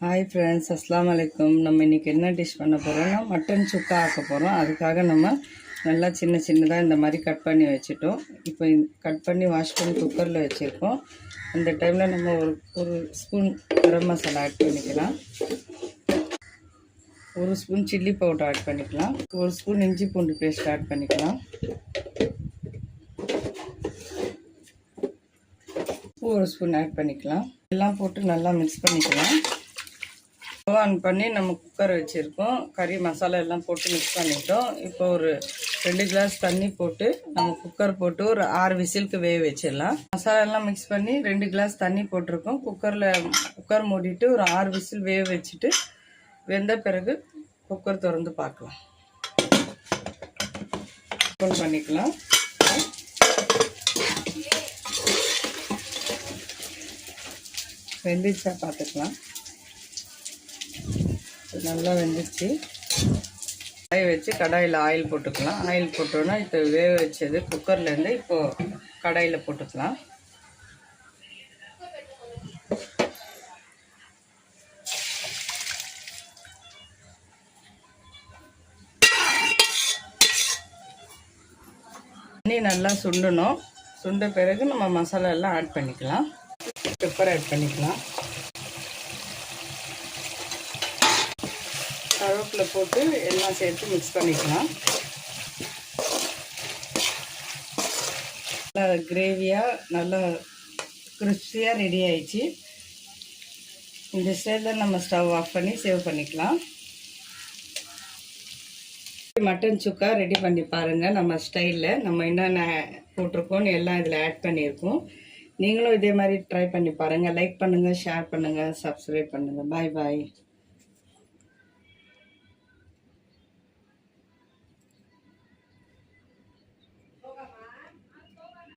Hi friends, அஸ்ஸலாமு அலைக்கும். நம்ம இன்றைக்கி என்ன டிஷ் பண்ண போகிறோம்னா மட்டன் சுக்கா ஆக்க போகிறோம். அதுக்காக நம்ம நல்லா சின்னதாக இந்த மாதிரி கட் பண்ணி வச்சுட்டோம். இப்போ கட் பண்ணி வாஷ் பண்ணி குக்கரில் வச்சுருக்கோம். அந்த டைமில் நம்ம ஒரு ஸ்பூன் கரம் மசாலா ஆட் பண்ணிக்கலாம், ஒரு ஸ்பூன் சில்லி பவுடர் ஆட் பண்ணிக்கலாம், ஒரு ஸ்பூன் இஞ்சி பூண்டு பேஸ்ட் ஆட் பண்ணிக்கலாம், ஒரு ஸ்பூன் ஆட் பண்ணிக்கலாம். எல்லாம் போட்டு நல்லா மிக்ஸ் பண்ணிக்கலாம். ஆன் பண்ணி நம்ம குக்கர் வச்சுருக்கோம். கறி மசாலா எல்லாம் போட்டு மிக்ஸ் பண்ணிட்டோம். இப்போ ஒரு 2 கிளாஸ் தண்ணி போட்டு நம்ம குக்கர் போட்டு ஒரு 6 விசிலுக்கு வேக வச்சிடலாம். மசாலா எல்லாம் மிக்ஸ் பண்ணி 2 கிளாஸ் தண்ணி போட்டிருக்கோம். குக்கர் மூடிட்டு ஒரு 6 விசில் வேக வச்சுட்டு வெந்த பிறகு குக்கர் திறந்து பார்க்கலாம். ஓப்பன் பண்ணிக்கலாம். வெந்துச்சா பார்த்துக்கலாம். நல்லா வெந்துச்சு. கடாய் வச்சு கடாயில் ஆயில் போட்டுக்கலாம். ஆயில் போட்டோன்னா இப்போ வேக வச்சது குக்கர்லேருந்து இப்போது கடாயில் போட்டுக்கலாம். தண்ணி நல்லா சுண்டணும். சுண்ட பிறகு நம்ம மசாலா எல்லாம் ஆட் பண்ணிக்கலாம். பெப்பர் ஆட் பண்ணிக்கலாம். கருவேப்பிலை போட்டு எல்லாம் சேர்த்து மிக்ஸ் பண்ணிக்கலாம். நல்லா கிரேவியாக நல்லா கிறிஸ்பியாக ரெடி ஆயிடுச்சு. இந்த ஸ்டைலில் நம்ம ஸ்டவ் ஆஃப் பண்ணி சேவ் பண்ணிக்கலாம். மட்டன் சுக்கா ரெடி பண்ணி பாருங்கள். நம்ம ஸ்டைலில் நம்ம என்னென்ன போட்டிருக்கோன்னு எல்லாம் இதில் ஆட் பண்ணியிருக்கோம். நீங்களும் இதே மாதிரி ட்ரை பண்ணி பாருங்கள். லைக் பண்ணுங்கள், ஷேர் பண்ணுங்கள், சப்ஸ்கிரைப் பண்ணுங்கள். பாய் பாய்.